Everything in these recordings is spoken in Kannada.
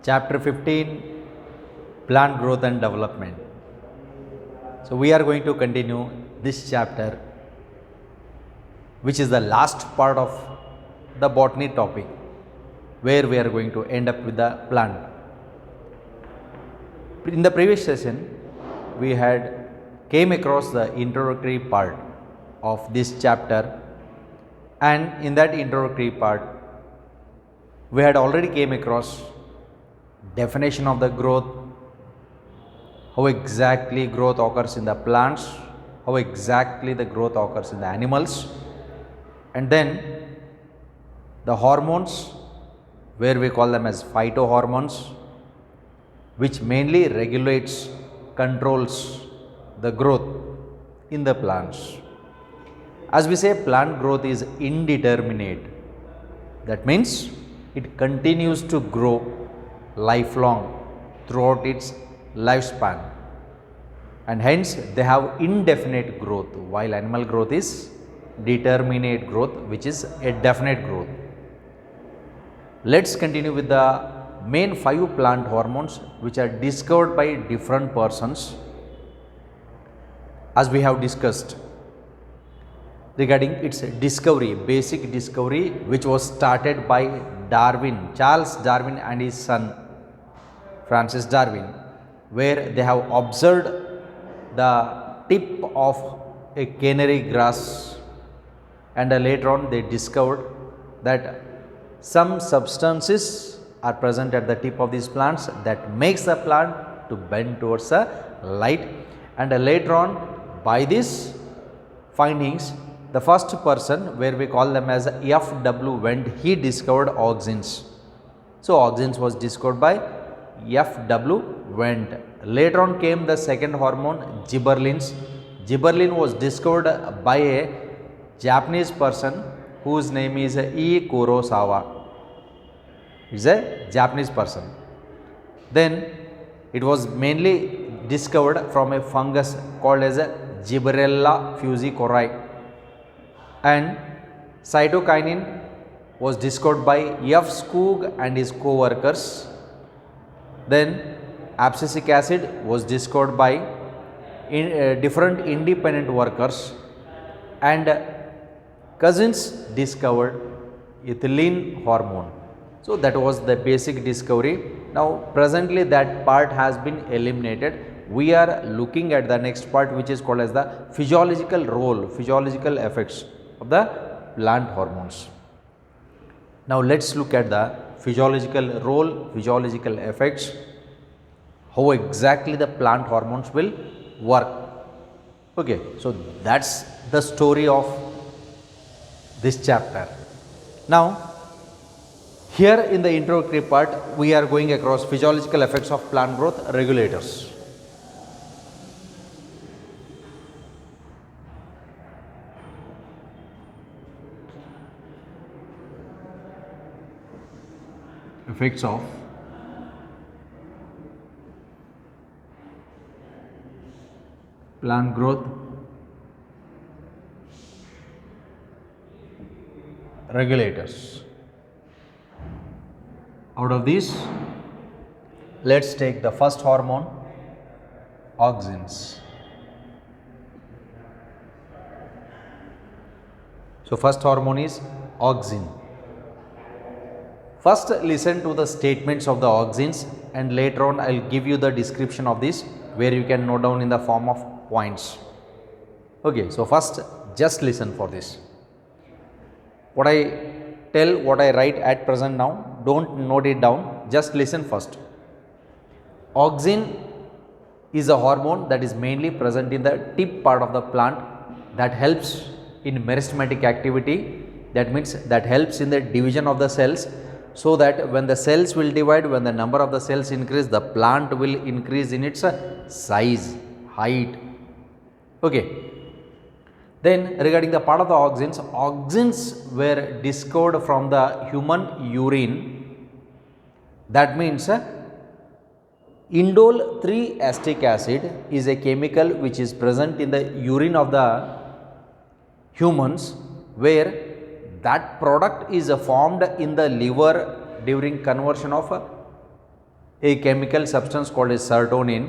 Chapter 15, Plant Growth and Development. So we are going to continue this chapter, which is the last part of the botany topic, where we are going to end up with the plant. In the previous session, we had came across the introductory part of this chapter, and in that introductory part, we had already came across definition of the growth, how exactly growth occurs in the plants, how exactly the growth occurs in the animals, and then the hormones, where we call them as phytohormones, which mainly regulates, controls the growth in the plants. As we say, plant growth is indeterminate. That means it continues to grow lifelong throughout its lifespan, and hence they have indefinite growth, while animal growth is determinate growth, which is a definite growth. Let's continue with the main 5 plant hormones which are discovered by different persons, as we have discussed regarding its discovery, basic discovery, which was started by Darwin, Charles Darwin and his son Francis Darwin, where they have observed the tip of a canary grass, and later on they discovered that some substances are present at the tip of these plants that makes the plant to bend towards the light, and later on by these findings, the first person, where we call them as F.W. Wendt, he discovered auxins. So auxins was discovered by F.W. Wendt. Later on came the second hormone, gibberellins. Gibberellin was discovered by a Japanese person whose name is E. Kurosawa. It's a Japanese person. Then it was mainly discovered from a fungus called as a Gibberella fusicori, and cytokinin was discovered by F. Skoog and his co-workers. Then abscisic acid was discovered by different independent workers, and Cousins discovered ethylene hormone. So that was the basic discovery. Now presently that part has been eliminated. We are looking at the next part, which is called as the physiological role, physiological effects of the plant hormones. Now let's look at the physiological role, physiological effects, how exactly the plant hormones will work. Okay, so that's the story of this chapter. Now here in the introductory part, we are going across physiological effects of plant growth, regulators. Effects of plant growth, regulators. Out of these, let's take the first hormone, auxins. So first hormone is auxin. First listen to the statements of the auxins, and later on I will give you the description of this, where you can note down in the form of points. Okay, so first just listen for this. What I tell, what I write at present now, don't note it down, just listen first. Auxin is a hormone that is mainly present in the tip part of the plant, that helps in meristematic activity. That means that helps in the division of the cells, so that when the cells will divide, when the number of the cells increase, the plant will increase in its size, height. Okay. Then regarding the part of the auxins, auxins were discovered from the human urine. That means indole 3-acetic acid is a chemical which is present in the urine of the humans, where that product is formed in the liver during conversion of a chemical substance called as serotonin,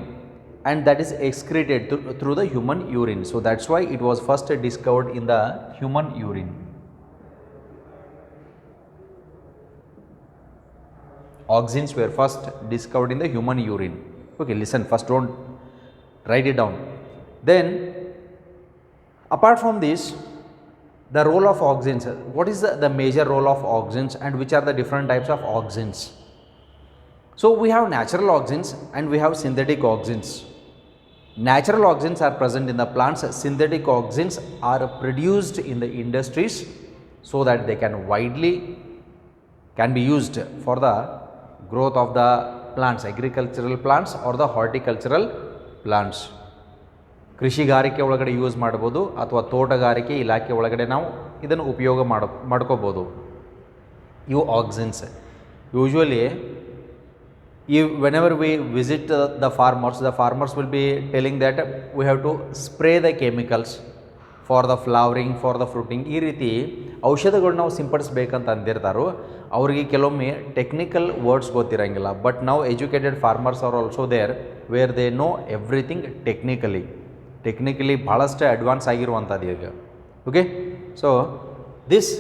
and that is excreted through the human urine. So that's why it was first discovered in the human urine. Auxins were first discovered in the human urine. Okay, listen, first don't write it down. Then apart from this, the role of auxins, what is the major role of auxins and which are the different types of auxins? So we have natural auxins and we have synthetic auxins. Natural auxins are present in the plants, synthetic auxins are produced in the industries so that they can be used for the growth of the plants, agricultural plants or the horticultural plants. ಕೃಷಿಗಾರಿಕೆ ಒಳಗಡೆ ಯೂಸ್ ಮಾಡ್ಬೋದು ಅಥವಾ ತೋಟಗಾರಿಕೆ ಇಲಾಖೆ ಒಳಗಡೆ ನಾವು ಇದನ್ನು ಉಪಯೋಗ ಮಾಡ್ಕೋಬೋದು. ಇವು auxins. Usually whenever we visit the farmers will be telling that we have to spray the chemicals for the flowering, for the fruiting. ಈ ರೀತಿ ಔಷಧಗಳು ನಾವು ಸಿಂಪಡಿಸ್ಬೇಕಂತ ಅಂದಿರ್ತಾರೋ. ಅವ್ರಿಗೆ ಕೆಲವೊಮ್ಮೆ ಟೆಕ್ನಿಕಲ್ ವರ್ಡ್ಸ್ ಗೊತ್ತಿರಂಗಿಲ್ಲ. ಬಟ್ ನಾವು educated farmers are also there where they know everything technically ಭಾಳಷ್ಟು ಅಡ್ವಾನ್ಸ್ ಆಗಿರುವಂಥದ್ದು ಈಗ. Okay, so this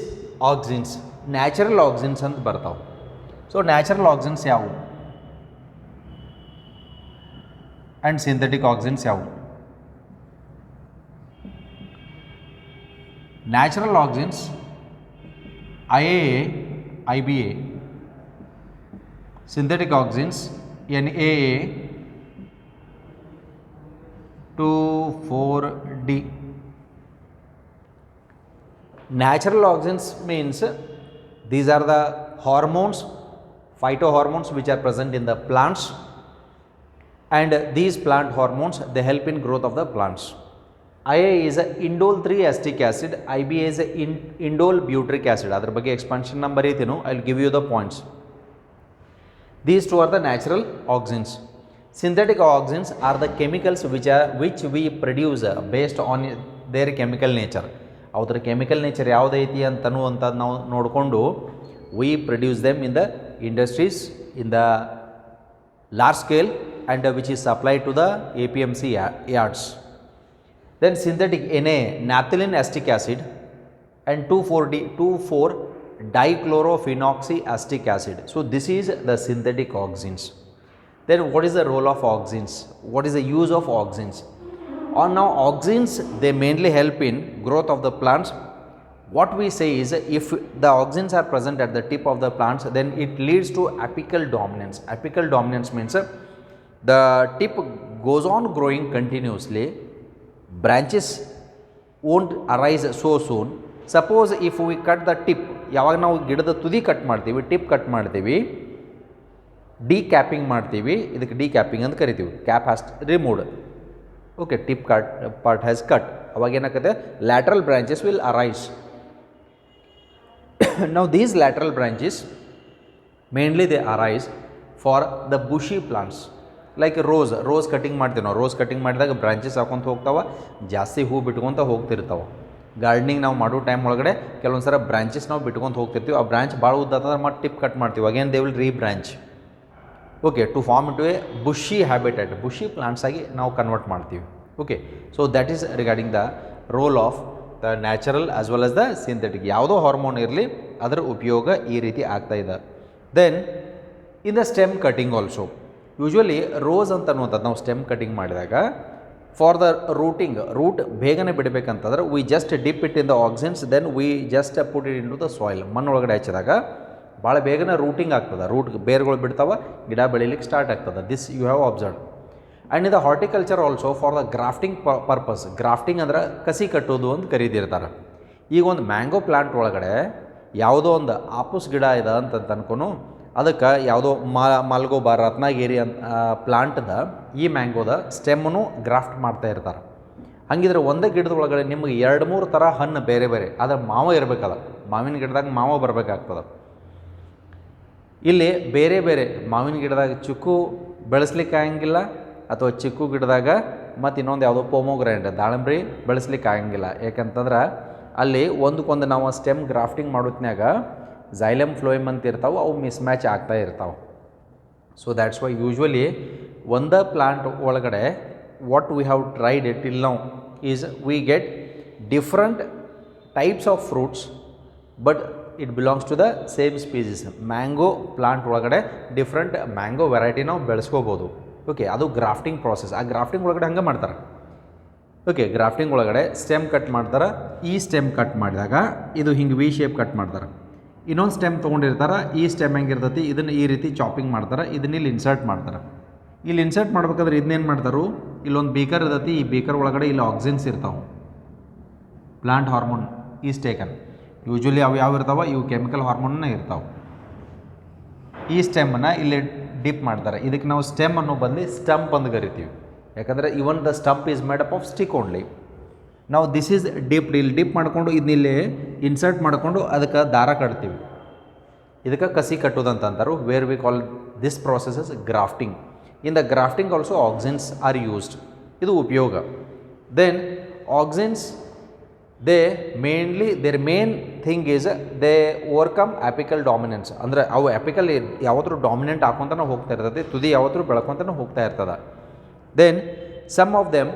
auxins, natural auxins ಅಂತ ಬರ್ತಾವೆ. ಸೊ ನ್ಯಾಚುರಲ್ ಆಕ್ಸಿನ್ಸ್ ಯಾವುವು ಆ್ಯಂಡ್ ಸಿಂಥೆಟಿಕ್ ಆಕ್ಸಿನ್ಸ್ ಯಾವುವು? Natural auxins IAA, IBA, synthetic auxins NAA 2,4-D. Natural auxins means these are the hormones, phytohormones which are present in the plants, and these plant hormones they help in growth of the plants. IA is a indole 3 acetic acid, IBA is a indole butyric acid. Adar ಬಗ್ಗೆ expansion number ಐತೇನು, I will give you the points. These two are the natural auxins. Synthetic auxins are the chemicals which we produce based on their chemical nature. ಅವರ chemical nature ಯಾವುದೈತಿ ಅಂತನೂ ಅಂತ ನಾವು ನೋಡಿಕೊಂಡು we produce them in the industries in the large scale and which is supplied to the APMC yards. Then synthetic Na, naphthalene acetic acid, and 2,4-dichlorophenolic acid. So this is the synthetic auxins. Then what is the role of auxins? What is the use of auxins? Now auxins they mainly help in growth of the plants. What we say is if the auxins are present at the tip of the plants, then it leads to apical dominance. Apical dominance means the tip goes on growing continuously. Branches won't arise so soon. Suppose if we cut the tip, ಯಾವಾಗ ನಾವು ಗಿಡದ ತುದಿ ಕಟ್ ಮಾಡ್ತೀವಿ, ಟಿಪ್ ಕಟ್ ಮಾಡ್ತೀವಿ, ಡಿಕ್ಯಾಪಿಂಗ್ ಮಾಡ್ತೀವಿ, ಇದಕ್ಕೆ ಡಿಕ್ಯಾಪಿಂಗ್ ಅಂತ ಕರಿತೀವಿ. Cap has removed. Okay, tip part has cut. ಅವಾಗ ಏನಾಗುತ್ತೆ, lateral branches will arise. Now these lateral branches mainly they arise for the bushy plants like rose cutting ಮಾಡ್ತೀವಿ ನಾವು. ರೋಸ್ ಕಟಿಂಗ್ ಮಾಡಿದಾಗ ಬ್ರಾಂಚಸ್ ಹಾಕೊಂತ ಹೋಗ್ತಾವೆ, ಜಾಸ್ತಿ ಹೂ ಬಿಟ್ಕೊತ ಹೋಗ್ತಿರ್ತಾವೆ. ಗಾರ್ಡನಿಂಗ್ ನಾವು ಮಾಡೋ ಟೈಮ್ ಒಳಗಡೆ ಕೆಲವೊಂದು ಸಲ ಬ್ರಾಂಚಸ್ ನಾವು ಬಿಟ್ಕೊತ ಹೋಗ್ತಿರ್ತೀವಿ. ಆ ಬ್ರಾಂಚ್ ಭಾಳ ಉದ್ದಾತಂದ್ರೆ ಮತ್ತೆ ಟಿಪ್ ಕಟ್ ಮಾಡ್ತೀವಿ. Again they will rebranch. Okay, to form into a bushy habitat, bushy plants ಆಗಿ ನಾವು ಕನ್ವರ್ಟ್ ಮಾಡ್ತೀವಿ. Okay, so that is regarding the role of the natural as well as the synthetic. ಯಾವುದೋ ಹಾರ್ಮೋನ್ ಇರಲಿ ಅದರ ಉಪಯೋಗ ಈ ರೀತಿ ಆಗ್ತಾಯಿದೆ. Then in the stem cutting also usually rose ಅಂತ ಅನ್ನುವಂಥದ್ದು ನಾವು ಸ್ಟೆಮ್ ಕಟಿಂಗ್ ಮಾಡಿದಾಗ ಫಾರ್ ದ ರೂಟ್ ಬೇಗನೆ ಬಿಡಬೇಕಂತಂದ್ರೆ we just dip it in the auxins, then we just put it into the soil. ಮಣ್ಣೊಳಗಡೆ ಹಚ್ಚಿದಾಗ ಭಾಳ ಬೇಗನೆ ರೂಟಿಂಗ್ ಆಗ್ತದೆ, ರೂಟ್ ಬೇರುಗಳು ಬಿಡ್ತಾವೆ, ಗಿಡ ಬೆಳೀಲಿಕ್ಕೆ ಸ್ಟಾರ್ಟ್ ಆಗ್ತದೆ. This you have observe. And in the horticulture also for the grafting purpose. Grafting ಅಂದ್ರೆ ಕಸಿ ಕಟ್ಟೋದು ಅಂತ ಕರೀತಿರ್ತಾರೆ. ಈಗ ಒಂದು ಮ್ಯಾಂಗೋ ಪ್ಲಾಂಟ್ ಒಳಗಡೆ ಯಾವುದೋ ಒಂದು ಆಪುಸ್ ಗಿಡ ಇದೆ ಅಂತ ಅನ್ಕೊನು, ಅದಕ್ಕೆ ಯಾವುದೋ ಮಲ್ಗೋಬಾ ರತ್ನಗಿರಿ ಅಂತ ಪ್ಲಾಂಟ್ದ ಈ ಮ್ಯಾಂಗೋದ ಸ್ಟೆಮ್ಮನ್ನು ಗ್ರಾಫ್ಟ್ ಮಾಡ್ತಾ ಇರ್ತಾರೆ. ಹಂಗಿದ್ರೆ ಒಂದೇ ಗಿಡದ ಒಳಗಡೆ ನಿಮಗೆ 2-3 ಥರ ಹಣ್ಣು ಬೇರೆ ಬೇರೆ, ಆದರೆ ಮಾವ ಇರಬೇಕಲ್ಲ, ಮಾವಿನ ಗಿಡದಾಗ ಮಾವ ಬರಬೇಕಾಗ್ತದೆ. ಇಲ್ಲಿ ಬೇರೆ ಬೇರೆ ಮಾವಿನ ಗಿಡದಾಗ ಚಿಕ್ಕು ಬೆಳೆಸ್ಲಿಕ್ಕೆ ಆಗಂಗಿಲ್ಲ, ಅಥವಾ ಚಿಕ್ಕು ಗಿಡದಾಗ ಮತ್ತು ಇನ್ನೊಂದು ಯಾವುದೋ ಪೊಮೊಗ್ರಾನೆಟ್ ದಾಳಂಬ್ರಿ ಬೆಳೆಸ್ಲಿಕ್ಕೆ ಆಗಂಗಿಲ್ಲ. ಯಾಕಂತಂದ್ರೆ ಅಲ್ಲಿ ಒಂದಕ್ಕೊಂದು ನಾವು ಸ್ಟೆಮ್ ಗ್ರಾಫ್ಟಿಂಗ್ ಮಾಡೋತ್ನಾಗ ಝೈಲಮ್ ಫ್ಲೋಯಮ್ ಅಂತ ಇರ್ತಾವೆ, ಅವು ಮಿಸ್ ಮ್ಯಾಚ್ ಆಗ್ತಾ ಇರ್ತಾವೆ. ಸೊ ದ್ಯಾಟ್ಸ್ ವೈ ಯೂಶ್ವಲಿ ಒಂದು ಪ್ಲಾಂಟ್ ಒಳಗಡೆ what we have tried till now is we get different types of fruits but it belongs to the same species. Mango plant ಒಳಗಡೆ ಡಿಫ್ರೆಂಟ್ ಮ್ಯಾಂಗೋ ವೆರೈಟಿ ನಾವು ಬೆಳೆಸ್ಕೋಬೋದು. ಓಕೆ, ಅದು ಗ್ರಾಫ್ಟಿಂಗ್ ಪ್ರಾಸೆಸ್. ಆ ಗ್ರಾಫ್ಟಿಂಗ್ ಒಳಗಡೆ ಹಂಗೆ ಮಾಡ್ತಾರೆ. ಓಕೆ, ಗ್ರಾಫ್ಟಿಂಗ್ ಒಳಗಡೆ ಸ್ಟೆಮ್ ಕಟ್ ಮಾಡ್ತಾರೆ. ಈ ಸ್ಟೆಮ್ ಕಟ್ ಮಾಡಿದಾಗ ಇದು ಹಿಂಗೆ ವಿ ಶೇಪ್ ಕಟ್ ಮಾಡ್ತಾರೆ. ಇನ್ನೊಂದು ಸ್ಟೆಮ್ ತೊಗೊಂಡಿರ್ತಾರೆ. ಈ ಸ್ಟೆಮ್ ಹೆಂಗಿರ್ತೈತಿ ಇದನ್ನು ಈ ರೀತಿ ಚಾಪಿಂಗ್ ಮಾಡ್ತಾರೆ. ಇದನ್ನ ಇಲ್ಲಿ ಇನ್ಸರ್ಟ್ ಮಾಡ್ತಾರೆ. ಇಲ್ಲಿ ಇನ್ಸರ್ಟ್ ಮಾಡ್ಬೇಕಾದ್ರೆ ಇದನ್ನೇನು ಮಾಡ್ತಾರೆ, ಇಲ್ಲೊಂದು ಬೀಕರ್ ಇರ್ತೈತಿ. ಈ ಬೀಕರ್ ಒಳಗಡೆ ಇಲ್ಲಿ ಆಕ್ಸಿನ್ಸ್ ಇರ್ತಾವೆ. Plant hormone is taken. Usually ಅವು ಯಾವ ಇರ್ತಾವೆ, ಇವು ಕೆಮಿಕಲ್ ಹಾರ್ಮೋನ್ನ ಇರ್ತಾವೆ. ಈ ಸ್ಟೆಮ್ಮನ್ನು ಇಲ್ಲಿ ಡಿಪ್ ಮಾಡ್ತಾರೆ. ಇದಕ್ಕೆ ನಾವು ಸ್ಟೆಮ್ ಅನ್ನೋ ಬದಲಿ ಸ್ಟಂಪ್ ಅಂತ ಕರಿತೀವಿ. ಯಾಕಂದರೆ even the stump is made up of stick only. ನಾವು ದಿಸ್ ಈಸ್ ಡಿಪ್ಡ್. ಇಲ್ಲಿ ಡಿಪ್ ಮಾಡಿಕೊಂಡು ಇದನ್ನಿಲ್ಲಿ ಇನ್ಸರ್ಟ್ ಮಾಡಿಕೊಂಡು ಅದಕ್ಕೆ ದಾರ ಕಟ್ತೀವಿ. ಇದಕ್ಕೆ ಕಸಿ ಕಟ್ಟೋದಂತ ಅಂತಾರೆ. Where we call this process is grafting. In the grafting also auxins are used. ಇದು ಉಪಯೋಗ. Then auxins their main thing is they overcome apical dominance. ಅಂದರೆ ಅವು ಆಪಿಕಲ್ ಯಾವತ್ತೂ ಡಾಮಿನೆಂಟ್ ಹಾಕೊತಾನೆ ಹೋಗ್ತಾ ಇರ್ತದೆ, ತುದಿ ಯಾವತ್ತೂ ಬೆಳ್ಕೊತಾನೆ ಹೋಗ್ತಾ ಇರ್ತದೆ. Then some of them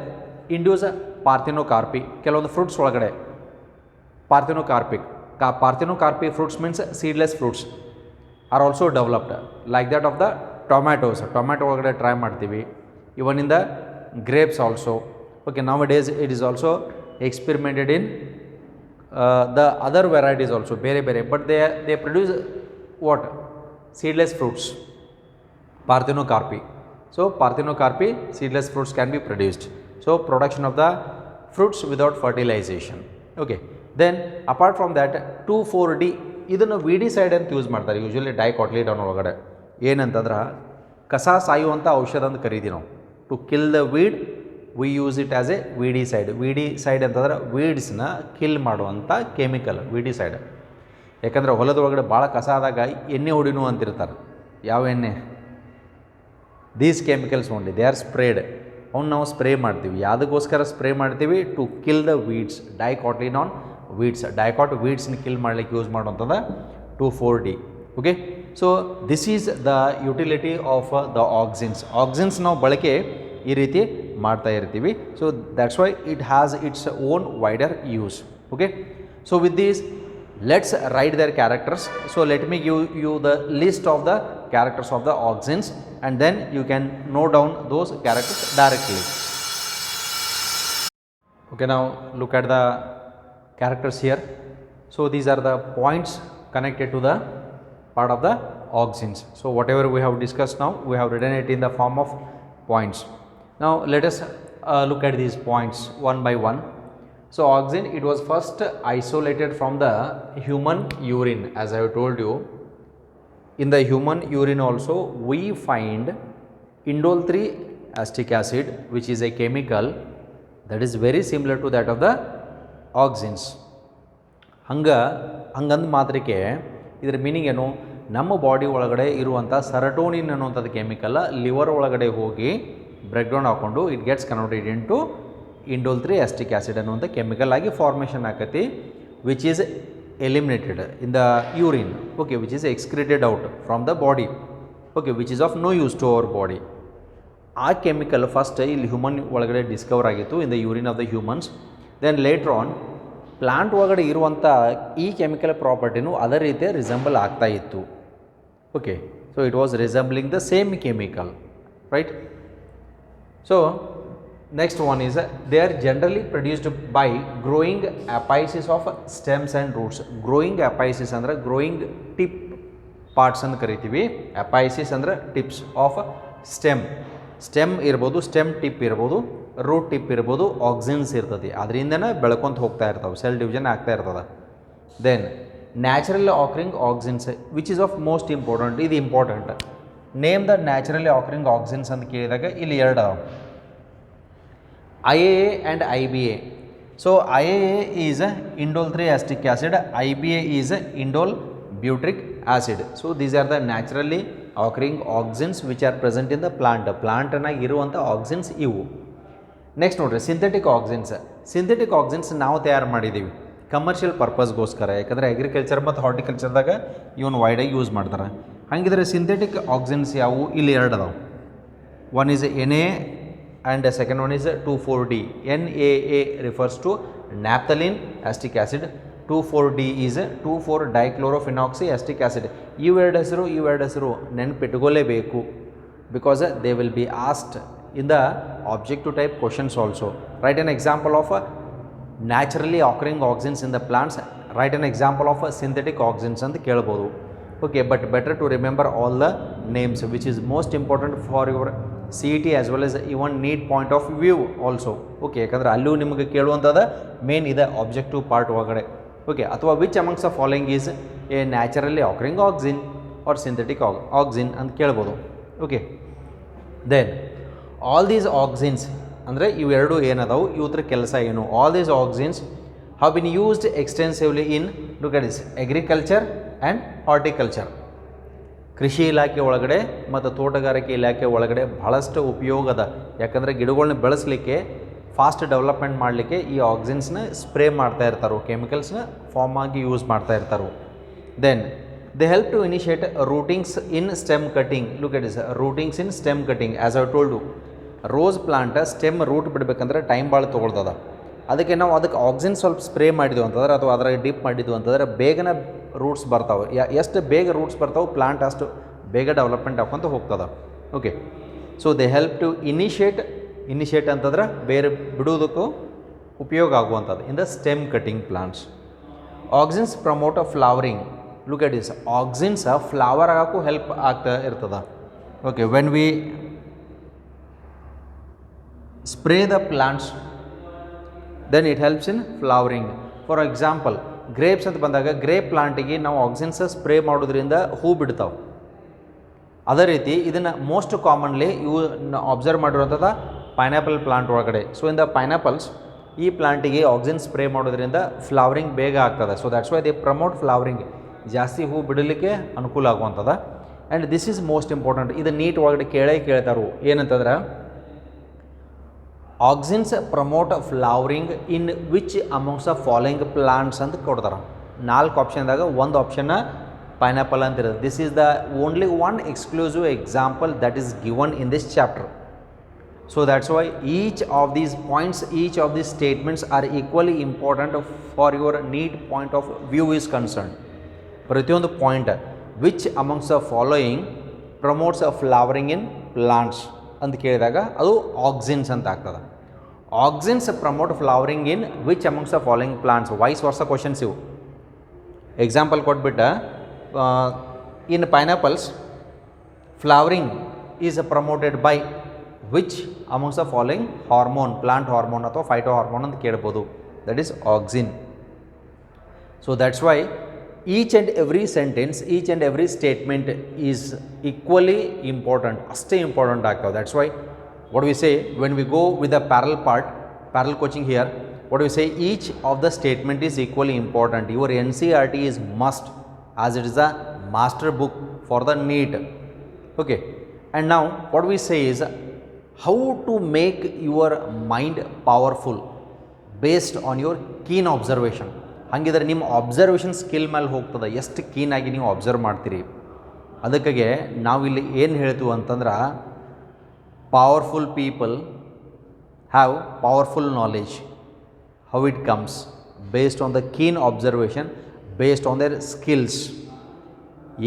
induce parthenocarpy. ಕೆಲವೊಂದು ಫ್ರೂಟ್ಸ್ ಒಳಗಡೆ parthenocarpy fruits means seedless fruits are also developed like that of the tomatoes. Tomato ಒಳಗಡೆ ಟ್ರೈ ಮಾಡ್ತೀವಿ. Even in the grapes also. Okay, nowadays it is also experimented in the other varieties also, ಬೇರೆ but they produce what, seedless fruits, parthenocarpy. So parthenocarpy seedless fruits can be produced. So production of the fruits without fertilization. Okay, then apart from that 2,4-D ಇದನ್ನು ವಿಡಿಸೈಡ್ ಅಂತ ಯೂಸ್ ಮಾಡ್ತಾರೆ. ಯೂಶ್ವಲಿ ಡೈಕಾಟ್ಲಿಡಾನ್ ಒಳಗಡೆ ಏನಂತಂದ್ರೆ ಕಸ ಸಾಯುವಂಥ ಔಷಧ ಅಂತ ಕರೀತೀವಿ ನಾವು. To kill the weed we use it as a weedicide. Weedicide ಅಂತಂದ್ರೆ ವೀಡ್ಸ್ನ ಕಿಲ್ ಮಾಡುವಂಥ ಕೆಮಿಕಲ್ ವಿಡಿಸೈಡ್. ಯಾಕಂದರೆ ಹೊಲದೊಳಗಡೆ ಭಾಳ ಕಸ ಆದಾಗ ಎಣ್ಣೆ ಹೊಡಿನು ಅಂತಿರ್ತಾರೆ. ಯಾವ ಎಣ್ಣೆ? These chemicals only they are sprayed. ಅವ್ನು ನಾವು ಸ್ಪ್ರೇ ಮಾಡ್ತೀವಿ. ಯಾವುದಕ್ಕೋಸ್ಕರ ಸ್ಪ್ರೇ ಮಾಡ್ತೀವಿ? To kill the weeds. ಡೈಕಾಟ್ಲಿನಾನ್ ವೀಡ್ಸ್. ಡೈಕಾಟ್ ವೀಡ್ಸ್ನ ಕಿಲ್ ಮಾಡಲಿಕ್ಕೆ ಯೂಸ್ ಮಾಡುವಂಥದ್ದು 2,4-D. Okay, so this is the utility of the auxins. Auxins ನಾವು ಬಳಕೆ ಈ ರೀತಿ ಮಾಡ್ತಾ ಇರ್ತೀವಿ. So that's why it has its own wider use. Okay, so with these let's write their characters. So let me give you the list of the characters of the auxins and then you can note down those characters directly. Okay, ನಾವು look at the characters here. So these are the points connected to the part of the auxins. So whatever we have discussed now, we have written it in the form of points. Now let us look at these points one by one. So auxin, it was first isolated from the human urine. As I have told you, in the human urine also we find indole 3 acetic acid, which is a chemical that is very similar to that of the auxins. ಹಂಗಂದು ಮಾತ್ರಕ್ಕೆ ಇದರ ಮೀನಿಂಗ್ ಏನು? ನಮ್ಮ ಬಾಡಿ ಒಳಗಡೆ ಇರುವಂಥ ಸೆರೋಟೋನಿನ್ ಅನ್ನುವಂಥದ್ದು ಕೆಮಿಕಲ್ ಲಿವರ್ ಒಳಗಡೆ ಹೋಗಿ ಬ್ರೇಕ್ ಡೌನ್ ಹಾಕ್ಕೊಂಡು it gets converted into indole 3 acetic acid ಅನ್ನುವಂಥ ಕೆಮಿಕಲ್ ಆಗಿ ಫಾರ್ಮೇಷನ್ ಆಕತಿ, which is eliminated in the urine. Okay, which is excreted out from the body. Okay, which is of no use to our body. ಆ ಕೆಮಿಕಲ್ ಫಸ್ಟ್ ಇಲ್ಲಿ ಹ್ಯೂಮನ್ ಒಳಗಡೆ ಡಿಸ್ಕವರ್ ಆಗಿತ್ತು in the urine of the humans. Then later on plant ಒಳಗಡೆ ಇರುವಂಥ ಈ ಕೆಮಿಕಲ್ ಪ್ರಾಪರ್ಟಿನೂ ಅದೇ ರೀತಿ ರಿಸೆಂಬಲ್ ಆಗ್ತಾ ಇತ್ತು. Okay, so it was resembling the same chemical, right? So next one is they are generally produced by growing apices of stems and roots. Growing apices ಅಂದರೆ ಗ್ರೋಯಿಂಗ್ ಟಿಪ್ ಪಾರ್ಟ್ಸ್ ಅಂತ ಕರಿತೀವಿ. ಅಪೈಸಿಸ್ ಅಂದರೆ ಟಿಪ್ಸ್ ಆಫ್ ಸ್ಟೆಮ್ ಇರ್ಬೋದು, ಸ್ಟೆಮ್ ಟಿಪ್ ಇರ್ಬೋದು, ರೂಟ್ ಟಿಪ್ ಇರ್ಬೋದು, ಆಕ್ಸಿನ್ಸ್ ಇರ್ತದೆ. ಅದರಿಂದನೇ ಬೆಳ್ಕೊಂತ ಹೋಗ್ತಾ ಇರ್ತಾವೆ, ಸೆಲ್ ಡಿವಿಷನ್ ಆಗ್ತಾ ಇರ್ತದೆ. Then naturally occurring auxins which is of most important. ಇದು important. Name the naturally occurring auxins ಅಂತ ಕೇಳಿದಾಗ ಇಲ್ಲಿ ಎರಡು ಅದಾವೆ, IAA and IBA. So IAA is indole 3 acetic acid, IBA is indole butyric acid. So these are the naturally occurring auxins which are present in the plant. Plant na iruvanta auxins ivu. Next ನೋಡ್ರಿ, ಸಿಂಥೆಟಿಕ್ ಆಕ್ಸಿನ್ಸ್. ಸಿಂಥೆಟಿಕ್ ಆಕ್ಸಿನ್ಸ್ ನಾವು ತಯಾರು ಮಾಡಿದ್ದೀವಿ ಕಮರ್ಷಿಯಲ್ ಪರ್ಪಸ್ಗೋಸ್ಕರ. ಯಾಕಂದರೆ ಅಗ್ರಿಕಲ್ಚರ್ ಮತ್ತು ಹಾರ್ಟಿಕಲ್ಚರ್ದಾಗ ಇವನು ವೈಡಾಗಿ ಯೂಸ್ ಮಾಡ್ತಾರೆ. ಹಾಗಿದ್ರೆ ಸಿಂಥೆಟಿಕ್ ಆಕ್ಸಿನ್ಸ್ ಯಾವುವು? ಇಲ್ಲಿ ಎರಡು ಅದಾವೆ. One is NA and second one is 2,4-D. NAA refers to naphthalene acetic acid. 2,4-D is 2,4-dichlorophenoxy acetic acid. ಇವೆರಡು ಹೆಸರು ನೆನಪಿಟ್ಕೊಳ್ಳೇಬೇಕು, because they will be asked in the objective type questions also. Right an example of naturally occurring auxins in the plants, right an example of synthetic auxins ಅಂತ ಕೇಳ್ಬೋದು. Okay, but better to remember all the names which is most important for your CET as well as even NEET point of view also. Okay, ಯಾಕಂದರೆ ಅಲ್ಲೂ ನಿಮಗೆ ಕೇಳುವಂಥದ್ದು ಮೇನ್ ಇದೆ ಆಬ್ಜೆಕ್ಟಿವ್ ಪಾರ್ಟ್ ಒಳಗಡೆ. ಓಕೆ, ಅಥವಾ which amongst the following is a naturally occurring auxin or synthetic auxin ಅಂತ ಕೇಳ್ಬೋದು. Okay, then all these auxins ಅಂದರೆ ಇವೆರಡು ಏನದಾವು, ಇವತ್ರ ಕೆಲಸ ಏನು? All these auxins have been used extensively in look at this agriculture and horticulture. ಕೃಷಿ ಇಲಾಖೆ ಒಳಗಡೆ ಮತ್ತು ತೋಟಗಾರಿಕೆ ಇಲಾಖೆ ಒಳಗಡೆ ಬಹಳಷ್ಟು ಉಪಯೋಗದ. ಯಾಕಂದರೆ ಗಿಡಗಳನ್ನ ಬೆಳೆಸಲಿಕ್ಕೆ, ಫಾಸ್ಟ್ ಡೆವಲಪ್ಮೆಂಟ್ ಮಾಡಲಿಕ್ಕೆ ಈ ಆಕ್ಸಿನ್ಸ್ನ ಸ್ಪ್ರೇ ಮಾಡ್ತಾ ಇರ್ತಾರೆ, ಕೆಮಿಕಲ್ಸ್ನ ಫಾರ್ಮ್ ಆಗಿ ಯೂಸ್ ಮಾಡ್ತಾ ಇರ್ತಾರೆ. Then they help to initiate rootings in stem cutting. Look at this rootings in stem cutting. As I told you, rose plant stem root ಬಿಡಬೇಕಂದ್ರೆ ಟೈಮ್ ಭಾಳ ತೊಗೊಳ್ತದ. ಅದಕ್ಕೆ ನಾವು ಅದಕ್ಕೆ ಆಕ್ಸಿನ್ ಸ್ವಲ್ಪ ಸ್ಪ್ರೇ ಮಾಡಿದ್ವು ಅಂತಂದ್ರೆ, ಅಥವಾ ಅದ್ರಾಗ ಡಿಪ್ ಮಾಡಿದ್ವು ಅಂತಂದರೆ ಬೇಗನೆ ರೂಟ್ಸ್ ಬರ್ತಾವೆ. ಎಷ್ಟು ಬೇಗ ರೂಟ್ಸ್ ಬರ್ತಾವೆ ಪ್ಲಾಂಟ್ ಅಷ್ಟು ಬೇಗ ಡೆವಲಪ್ಮೆಂಟ್ ಆಕೊಂತ ಹೋಗ್ತದೆ. Okay, so they help to initiate ಅಂತಂದ್ರೆ ಬೇರೆ ಬಿಡುವುದಕ್ಕೂ ಉಪಯೋಗ ಆಗುವಂಥದ್ದು in the stem cutting plants. Auxins promote flowering. Look at this, auxins flower ಆಗೋಕ್ಕೂ ಹೆಲ್ಪ್ ಆಗ್ತಾ ಇರ್ತದೆ. Okay, when we spray the plants then it helps in flowering. For example grapes ಅಂತ ಬಂದಾಗ ಗ್ರೇಪ್ ಪ್ಲಾಂಟಿಗೆ ನಾವು ಆಕ್ಸಿನ್ಸ್ ಸ್ಪ್ರೇ ಮಾಡೋದ್ರಿಂದ ಹೂ ಬಿಡ್ತಾವೆ. ಅದೇ ರೀತಿ ಇದನ್ನು ಮೋಸ್ಟ್ ಕಾಮನ್ಲಿ ಇವು ಅಬ್ಸರ್ವ್ ಮಾಡಿರುವಂಥದ್ದು ಪೈನಾಪಲ್ ಪ್ಲಾಂಟ್ ಒಳಗಡೆ. ಸೊ ಇನ್ ದ ಪೈನಾಪಲ್ಸ್ ಈ ಪ್ಲಾಂಟಿಗೆ ಆಕ್ಸಿನ್ ಸ್ಪ್ರೇ ಮಾಡೋದ್ರಿಂದ ಫ್ಲವರಿಂಗ್ ಬೇಗ ಆಗ್ತದೆ. So that's why they promote flowering, ಜಾಸ್ತಿ ಹೂ ಬಿಡಲಿಕ್ಕೆ ಅನುಕೂಲ ಆಗುವಂಥದ್ದು. And this is most important. ಇದು ನೀಟ್ ಒಳಗಡೆ ಕೇಳ್ತಾರು ಏನಂತಂದ್ರೆ, auxins promote flowering in which amounts of following plants ಅಂತ ಕೊಡ್ತಾರೆ. 4 ಆಪ್ಷನ್ದಾಗ ಒಂದು ಆಪ್ಷನ್ನ ಪೈನಾಪಲ್ ಅಂತ ಇರೋದು. This is the only one exclusive example that is given in this chapter. So that's why each of these points, each of these statements are equally important for your NEET point of view is concern. ಪ್ರತಿಯೊಂದು point which amongst the following promotes flowering in plants ಅಂತ ಕೇಳಿದಾಗ ಅದು ಆಕ್ಸಿನ್ಸ್ ಅಂತ ಆಗ್ತದೆ. Auxins promote flowering in which amongst the following plants. ವೈಸ್ ವರ್ಷ ಕ್ವಶನ್ಸ್ ಇವು. ಎಕ್ಸಾಂಪಲ್ ಕೊಟ್ಬಿಟ್ಟು in pineapples flowering is promoted by which amongst the following hormone, plant hormone ಅಥವಾ ಫೈಟೋ ಹಾರ್ಮೋನ್ ಅಂತ ಕೇಳ್ಬೋದು. That is auxin. So that's why each and every sentence, each and every statement is equally important, ಅಷ್ಟೇ ಇಂಪಾರ್ಟೆಂಟ್ ಆಗ್ತವೆ. That's why what we say when we go with the parallel coaching here, what we say, each of the statement is equally important. Your NCERT is must, as it is a master book for the NEET. Okay, and now what we say is how to make your mind powerful based on your keen observation. ಹಂಗಿದ್ರೆ ನಿಮ್ಮ ಅಬ್ಸರ್ವೇಷನ್ ಸ್ಕಿಲ್ ಮೇಲೆ ಹೋಗ್ತದೆ, ಎಷ್ಟು ಕೀನಾಗಿ ನೀವು ಅಬ್ಸರ್ವ್ ಮಾಡ್ತೀರಿ. ಅದಕ್ಕಾಗೆ ನಾವಿಲ್ಲಿ ಏನು ಹೇಳ್ತೀವಿ ಅಂತಂದ್ರೆ, powerful people have powerful knowledge. How it comes? Based on the keen observation, based on their skills.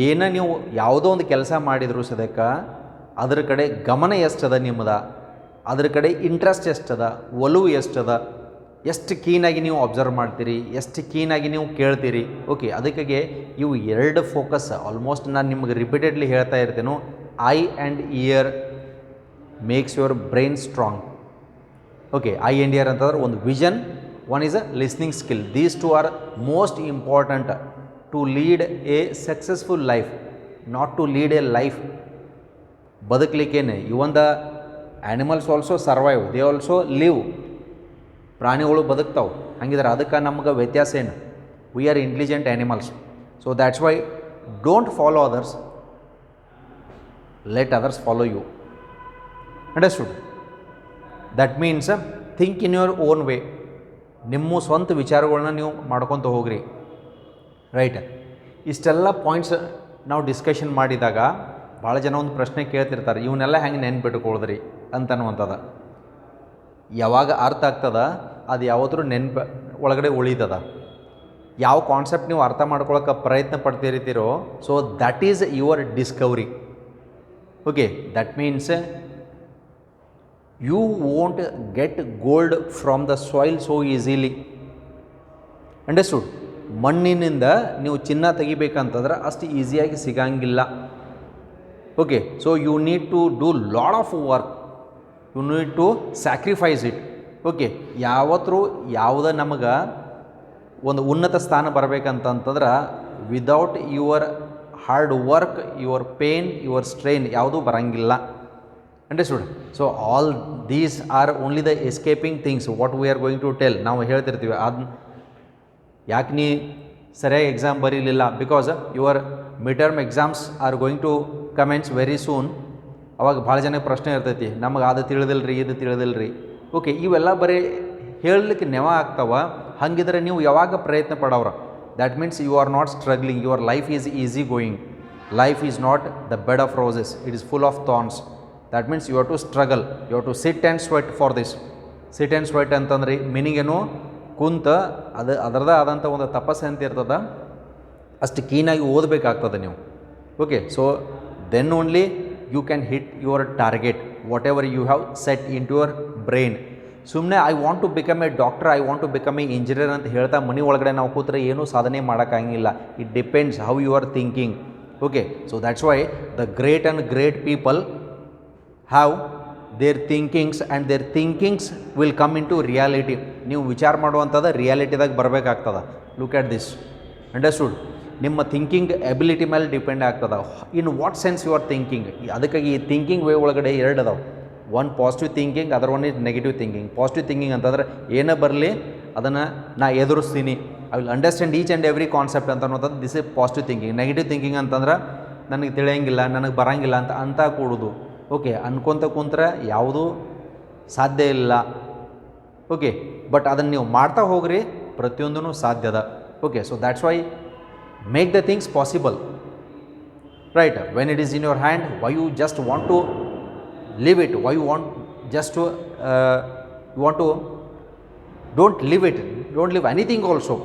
ಏನ ನೀವು ಯಾವುದೋ ಒಂದು ಕೆಲಸ ಮಾಡಿದ್ರು ಸದ್ಯಕ್ಕೆ ಅದ್ರ ಕಡೆ ಗಮನ ಎಷ್ಟದ ನಿಮ್ಮದ, ಅದ್ರ ಕಡೆ ಇಂಟ್ರೆಸ್ಟ್ ಎಷ್ಟದ, ಒಲವು ಎಷ್ಟದ, ಎಷ್ಟು ಕೀನಾಗಿ ನೀವು ಅಬ್ಸರ್ವ್ ಮಾಡ್ತೀರಿ, ಎಷ್ಟು ಕೀನಾಗಿ ನೀವು ಕೇಳ್ತೀರಿ. ಓಕೆ, ಅದಕ್ಕಾಗೆ ಇವು ಎರಡು ಫೋಕಸ್ ಆಲ್ಮೋಸ್ಟ್ ನಾನು ನಿಮಗೆ ರಿಪೀಟೆಡ್ಲಿ ಹೇಳ್ತಾ ಇರ್ತೇನೆ. Eye and ear makes your brain strong. Okay, eye and ear ಅಂತಂದ್ರೆ ಒಂದು vision, one is a listening skill. These two are most important to lead a successful life, not to lead a life. ಬದುಕಲಿಕ್ಕೇನೆ even the animals also survive, they also live. ಪ್ರಾಣಿಗಳು ಬದುಕ್ತಾವೆ, ಹಂಗಿದ್ರೆ ಅದಕ್ಕೆ ನಮ್ಗೆ ವ್ಯತ್ಯಾಸ ಏನು? We are intelligent animals. So that's why don't follow others, let others follow you. Understood? That means think in your own way. ನಿಮ್ಮ ಸ್ವಂತ ವಿಚಾರಗಳನ್ನ ನೀವು ಮಾಡ್ಕೊತ ಹೋಗ್ರಿ. ರೈಟ್? ಇಷ್ಟೆಲ್ಲ ಪಾಯಿಂಟ್ಸ್ ನಾವು ಡಿಸ್ಕಷನ್ ಮಾಡಿದಾಗ ಭಾಳ ಜನ ಒಂದು ಪ್ರಶ್ನೆ ಕೇಳ್ತಿರ್ತಾರೆ, ಇವನ್ನೆಲ್ಲ ಹೆಂಗೆ ನೆನ್ಪಿಟ್ಕೊಳ್ದ್ರಿ ಅಂತನ್ನುವಂಥದ್ದು. ಯಾವಾಗ ಅರ್ಥ ಆಗ್ತದ ಅದು ಯಾವತ್ತೂ ನೆನ್ಪು ಒಳಗಡೆ ಉಳಿತದ. ಯಾವ ಕಾನ್ಸೆಪ್ಟ್ ನೀವು ಅರ್ಥ ಮಾಡ್ಕೊಳಕ್ಕೆ ಪ್ರಯತ್ನ ಪಡ್ತಿರ್ತೀರೋ, so that is your discovery. Okay, that means you won't get gold from the soil so easily. Understood? ಮಣ್ಣಿನಿಂದ ನೀವು ಚಿನ್ನ ತೆಗಿಬೇಕಂತಂದ್ರೆ ಅಷ್ಟು ಈಸಿಯಾಗಿ ಸಿಗಂಗಿಲ್ಲ. Okay, so you need to do lot of work, you need to sacrifice it. Okay, ಯಾವತ್ತೂ ಯಾವುದೇ ನಮಗೆ ಒಂದು ಉನ್ನತ ಸ್ಥಾನ ಬರಬೇಕಂತಂತಂದ್ರೆ without your hard work, your pain, your strain ಯಾವುದೂ ಬರಂಗಿಲ್ಲ. Understood? So all these are only the escaping things what we are going to tell. ನಾವು ಹೇಳ್ತಿರ್ತೀವಿ ಅದನ್ನ ಯಾಕೆ ನೀ ಸರಿಯಾಗಿ ಎಕ್ಸಾಮ್ ಬರೀಲಿಲ್ಲ, because your mid term exams are going to commence very soon. ಅವಾಗ ಭಾಳ ಜನಕ್ಕೆ ಪ್ರಶ್ನೆ ಇರ್ತೈತಿ, ನಮಗೆ ಅದು ತಿಳಿದಿಲ್ರಿ, ಇದು ತಿಳಿದಿಲ್ರಿ. ಓಕೆ, ಇವೆಲ್ಲ ಬರೀ ಹೇಳಲಿಕ್ಕೆ ನೆವ ಆಗ್ತಾವ. ಹಾಗಿದ್ರೆ ನೀವು ಯಾವಾಗ ಪ್ರಯತ್ನ ಪಡೋರು? That means you are not struggling, your life is easy going. Life is not the bed of roses, it is full of thorns. That means you have to struggle, you have to sit and sweat for this. Sit and sweat ಅಂತಂದ್ರೆ ಮೀನಿಂಗ್ ಏನು? ಕುಂತ ಅದರದೇ ಆದಂಥ ಒಂದು ತಪಸ್ಸು ಅಂತ ಇರ್ತದೆ, ಅಷ್ಟು ಕೀನಾಗಿ ಓದಬೇಕಾಗ್ತದೆ ನೀವು. Okay, so then only you can hit your target whatever you have set into your brain. ಸುಮ್ಮನೆ I want to become a doctor, I want to become a engineer ಅಂತ ಹೇಳ್ತಾ ಮನೆ ಒಳಗಡೆ ನಾವು ಕೂತ್ರೆ ಏನೂ ಸಾಧನೆ ಮಾಡೋಕ್ಕಾಗಿಲ್ಲ. It depends how you are thinking. Okay, so that's why the great and great people have their thinkings and their thinkings will come into reality. ನೀವು ವಿಚಾರ ಮಾಡುವಂಥದ್ದು ರಿಯಾಲಿಟಿದಾಗ ಬರಬೇಕಾಗ್ತದೆ. Look at this. ಅಂಡರ್ಸ್ಟುಡ್? ನಿಮ್ಮ ಥಿಂಕಿಂಗ್ ಎಬಿಲಿಟಿ ಮೇಲೆ ಡಿಪೆಂಡ್ ಆಗ್ತದೆ. In what sense you are thinking. ಅದಕ್ಕಾಗಿ ಈ ಥಿಂಕಿಂಗ್ ವೇ ಒಳಗಡೆ ಎರಡು ಅದಾವೆ. One positive thinking, other one is negative thinking. Positive thinking ಅಂತಂದ್ರೆ ಏನೇ ಬರಲಿ ಅದನ್ನು ನಾ ಎದುರಿಸ್ತೀನಿ, I will understand each and every concept ಅಂತ ಅನ್ನೋದು this is positive thinking. Negative thinking ಅಂತಂದ್ರೆ ನನಗೆ ತಿಳಿಯಂಗಿಲ್ಲ, ನನಗೆ ಬರೋಂಗಿಲ್ಲ ಅಂತ ಕೂಡೋದು. ಓಕೆ, ಅನ್ಕೊತ ಕುಂತ್ರೆ ಯಾವುದೂ ಸಾಧ್ಯ ಇಲ್ಲ. ಓಕೆ, ಬಟ್ ಅದನ್ನು ನೀವು ಮಾಡ್ತಾ ಹೋಗ್ರಿ, ಪ್ರತಿಯೊಂದೂ ಸಾಧ್ಯದ. Okay, so that's why make the things possible, right? When it is in your hand, why you just want to live it, why you want just to you want to don't live it, don't live anything also.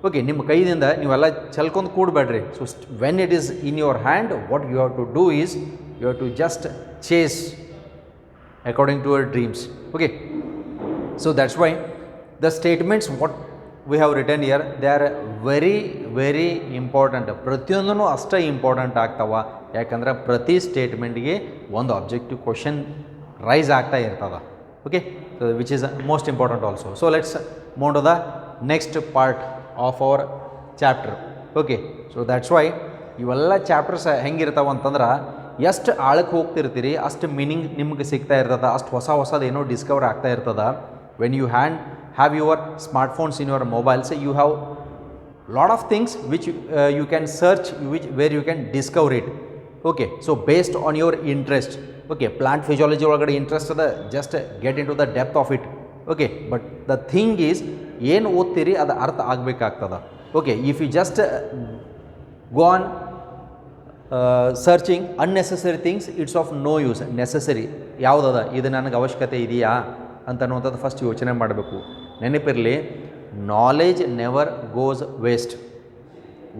Okay, ನಿಮ್ಮ ಕೈಯಿಂದ ನೀವೆಲ್ಲ ಚಲ್ಕೊಂಡು ಕೂಡಬೇಡ್ರಿ. So when it is in your hand, what you have to do is you have to just chase according to your dreams. Okay, so that's why the statements what we have written here they are very very important. ಪ್ರತಿಯೊಂದೂ ಅಷ್ಟೇ ಇಂಪಾರ್ಟೆಂಟ್ ಆಗ್ತಾವ. ಯಾಕಂದ್ರೆ ಪ್ರತಿ ಸ್ಟೇಟ್ಮೆಂಟ್ಗೆ ಒಂದು ಆಬ್ಜೆಕ್ಟಿವ್ ಕ್ವಶನ್ ರೈಸ್ ಆಗ್ತಾ ಇರ್ತದೆ. Okay, which is most important also. So let's move to the next part of our chapter. Okay, so that's why ಇವೆಲ್ಲ ಚಾಪ್ಟರ್ಸ್ ಹೆಂಗಿರ್ತಾವೆ ಅಂತಂದ್ರೆ ಎಷ್ಟು ಆಳಕ್ಕೆ ಹೋಗ್ತಿರ್ತೀರಿ ಅಷ್ಟು ಮೀನಿಂಗ್ ನಿಮ್ಗೆ ಸಿಗ್ತಾ ಇರ್ತದೆ, ಅಷ್ಟು ಹೊಸದು ಏನೋ ಡಿಸ್ಕವರ್ ಆಗ್ತಾ ಇರ್ತದೆ. When you have your smartphones in your mobiles, you have lot of things which you can search, where you can discover it. Okay, so based on your interest. Okay, plant physiology ಒಳಗಡೆ ಇಂಟ್ರೆಸ್ಟ್ ಅದ, just get into the depth of it. Okay, but the thing is ಏನು ಓದ್ತೀರಿ ಅದು ಅರ್ಥ ಆಗಬೇಕಾಗ್ತದೆ. Okay, if you just go on searching unnecessary things, it's of no use. Necessary ಯಾವುದದ, ಇದು ನನಗೆ ಅವಶ್ಯಕತೆ ಇದೆಯಾ ಅಂತ ಅನ್ನುವಂಥದ್ದು ಫಸ್ಟ್ ಯೋಚನೆ ಮಾಡಬೇಕು. ನೆನಪಿರಲಿ, knowledge never goes waste.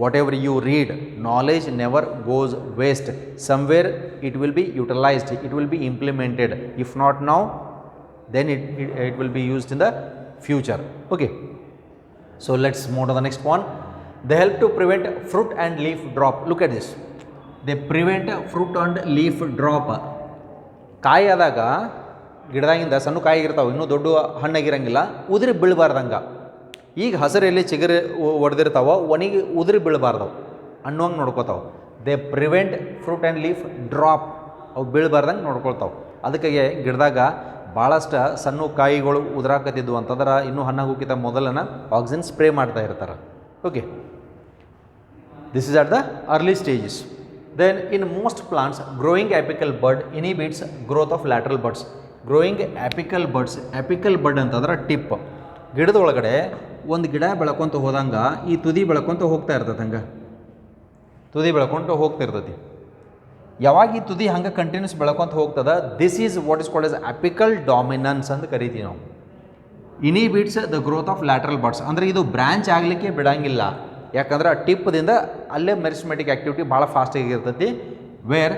Whatever you read, knowledge never goes waste. Somewhere it will be utilised, it will be implemented. If not now, then it will be used in the future. Okay, so let's move to the next one. They help to prevent fruit and leaf drop. Look at this. They prevent fruit and leaf drop. ಕಾಯಿ ಆದಾಗ ಗಿಡದಾಗಿಂದ ಸಣ್ಣ ಕಾಯಿ ಇರ್ತಾವೆ, ಇನ್ನೂ ದೊಡ್ಡ ಹಣ್ಣಾಗಿರಂಗಿಲ್ಲ, ಉದುರಿ ಬೀಳಬಾರ್ದಂಗೆ. ಈಗ ಹಸಿರೆಲ್ಲಿ ಚಿಗುರು ಹೊಡೆದಿರ್ತಾವೆ, ಒಣಗಿ ಉದುರಿ ಬೀಳಬಾರ್ದವು ಅನ್ನೋಂಗೆ ನೋಡ್ಕೋತಾವೆ. They prevent fruit and leaf drop, ಅವು ಬೀಳಬಾರ್ದಂಗೆ ನೋಡ್ಕೊಳ್ತಾವೆ. ಅದಕ್ಕಾಗಿ ಗಿಡದಾಗ ಭಾಳಷ್ಟು ಸಣ್ಣ ಕಾಯಿಗಳು ಉದುರಾಕತ್ತಿದ್ವು ಅಂತಂದ್ರೆ ಇನ್ನೂ ಹಣ್ಣಾಗೋಕ್ಕಿಂತ ಮೊದಲನ ಆಕ್ಸಿನ್ ಸ್ಪ್ರೇ ಮಾಡ್ತಾ ಇರ್ತಾರೆ. Okay, this is at the early stages. Then in most plants, growing apical bud inhibits growth of lateral buds. Growing apical buds, apical bud ಅಂತಂದ್ರೆ ಟಿಪ್. ಗಿಡದ ಒಳಗಡೆ ಒಂದು ಗಿಡ ಬೆಳ್ಕೊತ ಹೋದಂಗೆ ಈ ತುದಿ ಬೆಳ್ಕೊತ ಹೋಗ್ತಾ ಇರ್ತದೆ. ಹಂಗೆ ತುದಿ ಬೆಳ್ಕೊಂಡು ಹೋಗ್ತಿರ್ತೈತಿ. ಯಾವಾಗ ಈ ತುದಿ ಹಂಗೆ ಕಂಟಿನ್ಯೂಸ್ ಬೆಳ್ಕೊಂತ ಹೋಗ್ತದ, this is what is called as apical dominance ಅಂತ ಕರಿತೀವಿ ನಾವು. Inhibits the growth of lateral buds, ಅಂದರೆ ಇದು ಬ್ರ್ಯಾಂಚ್ ಆಗಲಿಕ್ಕೆ ಬಿಡಂಗಿಲ್ಲ. ಯಾಕಂದ್ರೆ ಆ ಟಿಪ್ದಿಂದ ಅಲ್ಲೇ ಮೆರಿಸ್ಮೆಟಿಕ್ ಆ್ಯಕ್ಟಿವಿಟಿ ಭಾಳ ಫಾಸ್ಟಾಗಿ ಇರ್ತೈತಿ. Where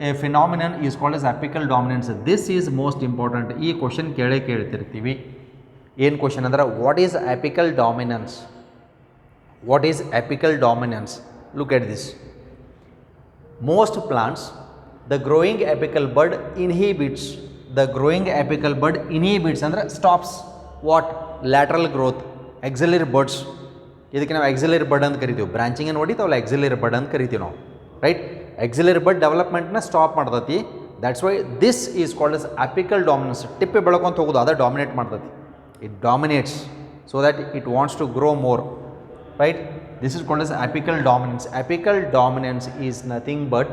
a phenomenon is called as apical dominance. This is most important. ಈ ಕ್ವಶನ್ ಕೇಳ್ತಿರ್ತೀವಿ. ಏನು ಕ್ವಶನ್ ಅಂದ್ರೆ what is apical dominance? What is apical dominance? Look at this. Most plants, the growing apical bud inhibits, the growing apical bud inhibits ಅಂದರೆ stops what? Lateral growth, axillary buds. ಇದಕ್ಕೆ ನಾವು axillary bud ಅಂತ ಕರಿತೀವಿ. ಬ್ರಾಂಚಿಂಗ್ ಏನು ಹೊಡಿತಾವಲ್ಲ axillary bud ಅಂತ ಕರಿತೀವಿ ನಾವು, ರೈಟ್? axillary bud ಡೆವಲಪ್ಮೆಂಟ್ನ ಸ್ಟಾಪ್ ಮಾಡ್ತೈತಿ. That's why this is called as apical dominance. ಟಿಪ್ಪೆ ಬೆಳ್ಕೊಂತ ಹೋಗೋದು ಅದು ಡಾಮಿನೇಟ್ ಮಾಡ್ತೈತಿ. It dominates so that it wants to grow more, right? This is called as apical dominance. Apical dominance is nothing but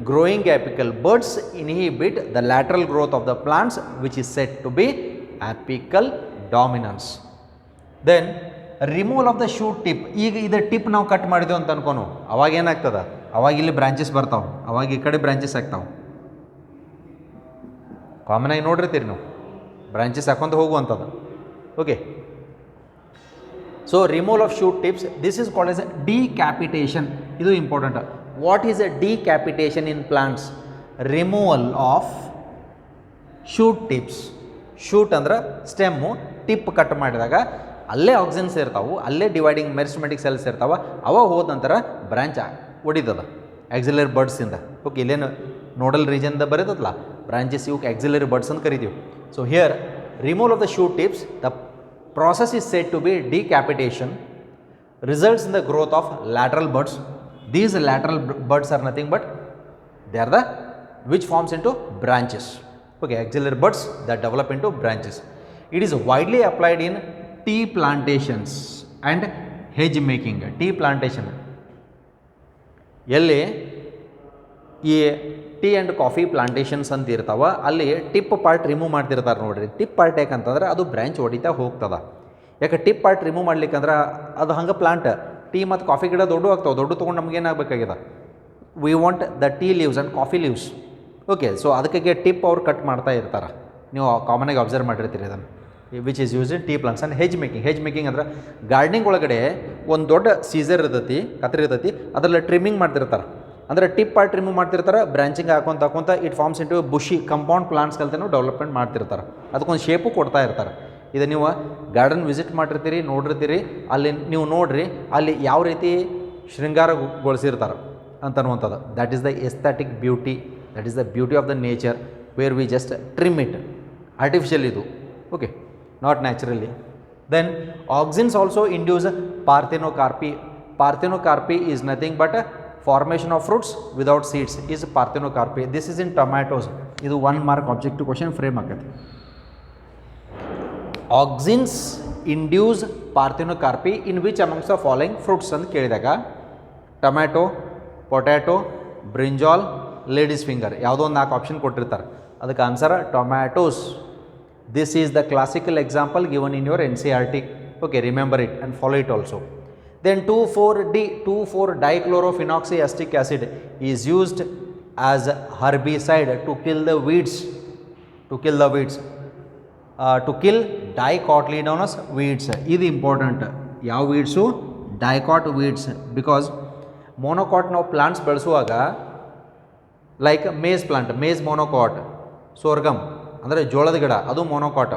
growing apical buds inhibit the lateral growth of the plants, which is said to be apical dominance. Then removal of the shoot tip. ಈಗ ಇದು ಟಿಪ್ ನಾವು ಕಟ್ ಮಾಡಿದೆವು ಅಂತ ಅನ್ಕೋನು, ಅವಾಗ ಏನಾಗ್ತದೆ? ಅವಾಗ ಇಲ್ಲಿ ಬ್ರಾಂಚಸ್ ಬರ್ತಾವೆ, ಅವಾಗ ಈ ಕಡೆ ಬ್ರಾಂಚಸ್ ಆಗ್ತಾವೆ. ಕಾಮನ್ ಆಗಿ ನೋಡಿರ್ತೀರಿ ನೀವು, ಬ್ರಾಂಚಸ್ ಹಾಕೊಂತ ಹೋಗುವಂಥದ್ದು. Okay, so removal of shoot tips, this is called as decapitation. ಇದು important. What is A decapitation in plants? Removal of shoot tips. Shoot ಅಂದ್ರೆ ಸ್ಟೆಮ್ಮು, ಟಿಪ್ ಕಟ್ ಮಾಡಿದಾಗ ಅಲ್ಲೇ ಆಕ್ಸಿನ್ಸ್ ಇರ್ತಾವೆ, ಅಲ್ಲೇ ಡಿವೈಡಿಂಗ್ ಮೆರಿಸ್ಮೆಟಿಕ್ ಸೆಲ್ಸ್ ಇರ್ತಾವೆ. ಅವ ಹೋದ ನಂತರ ಬ್ರಾಂಚ್ ಹೊಡಿತದ ಆಕ್ಸಿಲರಿ ಬಡ್ಸಿಂದ. ಓಕೆ, ಇಲ್ಲೇನು ನೋಡಲ್ ರೀಜನ್ದ ಬರೀತದಲ್ಲ ಬ್ರಾಂಚಸ್, ಇವಕ್ಕೆ ಆಕ್ಸಿಲರಿ ಬಡ್ಸ್ ಅಂತ ಕರಿತೀವಿ. So here removal of the shoot tips, the process is said to be decapitation, results in the growth of lateral buds. These lateral buds are nothing but they are the which forms into branches. Okay, axillary buds that develop into branches. It is widely applied in tea plantations and hedge making. Tea plantation ಎಲ್ಲಿ ಈ ಟೀ ಆ್ಯಂಡ್ ಕಾಫಿ ಪ್ಲಾಂಟೇಶನ್ಸ್ ಅಂತ ಇರ್ತಾವ, ಅಲ್ಲಿ ಟಿಪ್ ಪಾರ್ಟ್ ರಿಮೂವ್ ಮಾಡ್ತಿರ್ತಾರೆ ನೋಡ್ರಿ. ಟಿಪ್ ಪಾರ್ಟ್ ಯಾಕಂತಂದ್ರೆ ಅದು ಬ್ರ್ಯಾಂಚ್ ಹೊಡಿತಾ ಹೋಗ್ತದೆ. ಯಾಕೆ ಟಿಪ್ ಪಾರ್ಟ್ ರಿಮೂವ್ ಮಾಡ್ಲಿಕ್ಕಂದ್ರೆ ಅದು ಹಂಗೆ ಪ್ಲಾಂಟ್ ಟೀ ಮತ್ತು ಕಾಫಿ ಗಿಡ ದೊಡ್ಡ ಆಗ್ತಾವೆ. ದೊಡ್ಡ ತೊಗೊಂಡು ನಮ್ಗೆ ಏನಾಗಬೇಕಾಗಿದೆ? We want the tea leaves and coffee leaves. Okay, so ಅದಕ್ಕೆ ಟಿಪ್ ಅವ್ರು ಕಟ್ ಮಾಡ್ತಾ ಇರ್ತಾರೆ. ನೀವು ಕಾಮನಾಗಿ ಅಬ್ಸರ್ವ್ ಮಾಡಿರ್ತೀರಿ ಅದನ್ನು. Which is use in tea plants and hedge making. Hedge making ಅಂದ್ರೆ ಗಾರ್ಡನಿಂಗ್ ಒಳಗಡೆ ಒಂದು ದೊಡ್ಡ ಸೀಸರ್ ಇರ್ತೈತಿ, ಕತ್ರಿ ಇರ್ತೈತಿ, ಅದರಲ್ಲಿ ಟ್ರಿಮ್ಮಿಂಗ್ ಮಾಡ್ತಿರ್ತಾರೆ. ಅಂದರೆ ಟಿಪ್ ಪಾರ್ಟ್ ರಿಮೂವ್ ಮಾಡ್ತಿರ್ತಾರೆ, ಬ್ರಾಂಚಿಂಗ್ ಹಾಕೊಂತ it forms into bushy compound plants ಕಲ್ತೇನೋ ಡೆವಲಪ್ಮೆಂಟ್ ಮಾಡ್ತಿರ್ತಾರೆ. ಅದಕ್ಕೊಂದು ಶೇಪು ಕೊಡ್ತಾ ಇರ್ತಾರೆ. ಇದು ನೀವು ಗಾರ್ಡನ್ ವಿಸಿಟ್ ಮಾಡಿರ್ತೀರಿ, ನೋಡಿರ್ತೀರಿ. ಅಲ್ಲಿ ನೀವು ನೋಡ್ರಿ, ಅಲ್ಲಿ ಯಾವ ರೀತಿ ಶೃಂಗಾರಗೊಳಿಸಿರ್ತಾರೆ ಅಂತನ್ನುವಂಥದ್ದು. That is the aesthetic beauty, that is the beauty of the nature where we just trim it. Artificial ಇದು, okay, not naturally. Then auxins also induce parthenocarpy. Parthenocarpy is nothing but formation of fruits without seeds is parthenocarpy. This is in tomatoes. ಇದು 1 mark objective question frame ಆಗತ್ತೆ. Auxins induce parthenocarpy in which amongst the following fruits ಅಂತ ಕೇಳಿದಾಗ tomato, potato, brinjal, ladies finger ಯಾವುದೋ ಒಂದು 4 ಆಪ್ಷನ್ ಕೊಟ್ಟಿರ್ತಾರೆ. ಅದಕ್ಕೆ answer tomatoes. This is the classical example given in your NCERT. Okay, remember it and follow it also. Then 2,4-dichlorophenolic acid is used as herbicide to kill the weeds. To kill dicotyledonous weeds. This is important. Yav weeds? Dicot weeds. Because monocot now plants ಬೆಳೆಸುವಾಗ like maize plant, maize monocot, sorghum ಅಂದರೆ ಜೋಳದ ಗಿಡ, ಅದು ಮೊನೋಕಾಟ್.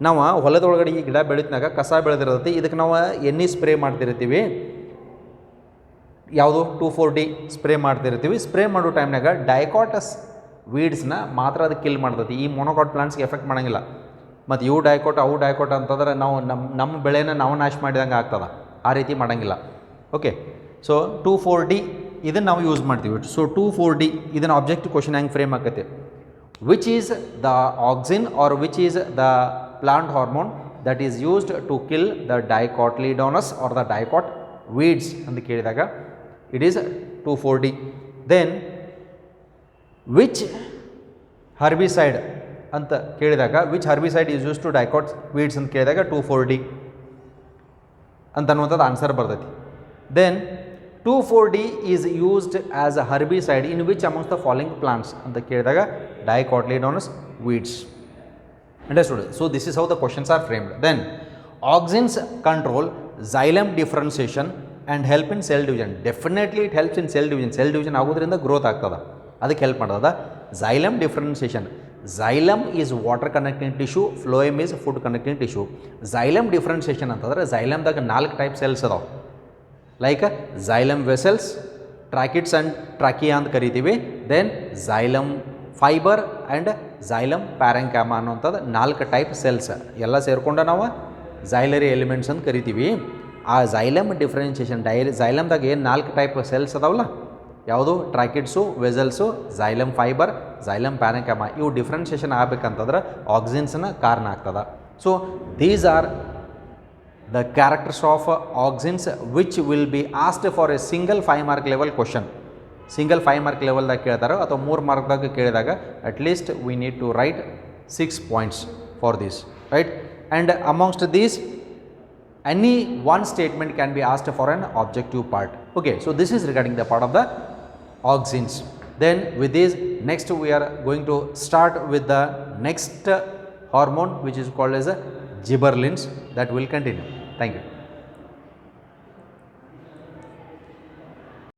ನಾವು ಹೊಲದೊಳಗಡೆ ಈ ಗಿಡ ಬೆಳೀತಿನಾಗ ಕಸ ಬೆಳೆದಿರ್ತೈತಿ, ಇದಕ್ಕೆ ನಾವು ಎಣ್ಣೆ ಸ್ಪ್ರೇ ಮಾಡ್ತಿರ್ತೀವಿ. ಯಾವುದು? 2,4-D ಸ್ಪ್ರೇ ಮಾಡ್ತಿರ್ತೀವಿ. ಸ್ಪ್ರೇ ಮಾಡೋ ಟೈಮ್ನಾಗ ಡೈಕಾಟಸ್ ವೀಡ್ಸ್ನ ಮಾತ್ರ ಅದು ಕಿಲ್ ಮಾಡ್ತೈತಿ. ಈ ಮೊನೋಕಾಟ್ ಪ್ಲಾಂಟ್ಸ್ಗೆ ಎಫೆಕ್ಟ್ ಮಾಡೋಂಗಿಲ್ಲ. ಮತ್ತು ಇವು ಡೈಕೋಟ್ ಅವು ಡೈಕೋಟ್ ಅಂತಂದ್ರೆ ನಾವು ನಮ್ಮ ಬೆಳೆನ ನಾವು ನಾಶ ಮಾಡಿದಂಗೆ ಆಗ್ತದೆ. ಆ ರೀತಿ ಮಾಡೋಂಗಿಲ್ಲ. ಓಕೆ, ಸೊ 2,4-D ಇದನ್ನು ನಾವು ಯೂಸ್ ಮಾಡ್ತೀವಿ. ಸೊ 2,4-D ಇದನ್ನು ಆಬ್ಜೆಕ್ಟಿವ್ ಕ್ವಶನ್ ಹೆಂಗೆ ಫ್ರೇಮ್ ಆಕೈತಿ? Which is the auxin or which is the plant hormone that is used to kill the dicotyledonous or the dicot weeds ಅಂತ ಕೇಳಿದಾಗ it is 2,4-D. then which herbicide ಅಂತ ಕೇಳಿದಾಗ which herbicide is used to dicot weeds ಅಂತ ಕೇಳಿದಾಗ 2,4-D ಅಂತ ಅನ್ನುವಂಥದ್ದು ಆನ್ಸರ್ ಬರ್ತೈತಿ. then 2,4-D is used as a herbicide in which amongst the following plants ಅಂತ ಕೇಳಿದಾಗ dicotyledonous weeds. Understood? So this is how the questions are framed. Then auxins control xylem differentiation and help in cell division. Definitely it helps in cell division. Cell division ಆಗೋದ್ರಿಂದ growth ಆಗ್ತದ, ಅದಕ್ಕೆ ಹೆಲ್ಪ್ ಮಾಡೋದ. xylem differentiation, xylem is water connecting tissue, phloem is food connecting tissue. xylem differentiation ಅಂತಂದ್ರೆ xylemದಾಗ 4 ಟೈಪ್ ಸೆಲ್ಸ್ ಅದಾವ, like xylem vessels, tracheids and trachea ಅಂತ ಕರಿತೀವಿ. ದೆನ್ xylem fibre and xylem parenchyma ಅನ್ನೋಂಥದ್ದು 4 ಟೈಪ್ ಸೆಲ್ಸ್ ಎಲ್ಲ ಸೇರ್ಕೊಂಡು ನಾವು xylary ಎಲಿಮೆಂಟ್ಸ್ ಅಂತ ಕರಿತೀವಿ. ಆ xylem ಡಿಫ್ರೆನ್ಷಿಯೇಷನ್ xylemದಾಗ ಏನು 4 ಟೈಪ್ ಸೆಲ್ಸ್ ಅದಾವಲ್ಲ, ಯಾವುದು tracheids, vessels, xylem fibre, xylem parenchyma, ಇವು ಡಿಫ್ರೆನ್ಷಿಯೇಷನ್ ಆಗಬೇಕಂತಂದ್ರೆ ಆಕ್ಸಿನ್ಸ್ನ ಕಾರಣ ಆಗ್ತದೆ. So these are the characters of auxins which will be asked for a single 5 mark level question. Single 5 mark level ದಾಗ ಕೇಳ್ತಾರೋ ಅಥವಾ 3 ಮಾರ್ಕ್ದಾಗ ಕೇಳಿದಾಗ at least we need to write 6 points for this, right? And amongst these any one statement can be asked for an objective part. Okay, so this is regarding the part of the auxins. Then with this, next we are going to start with the next hormone which is called as gibberellins, that will continue. Thank you.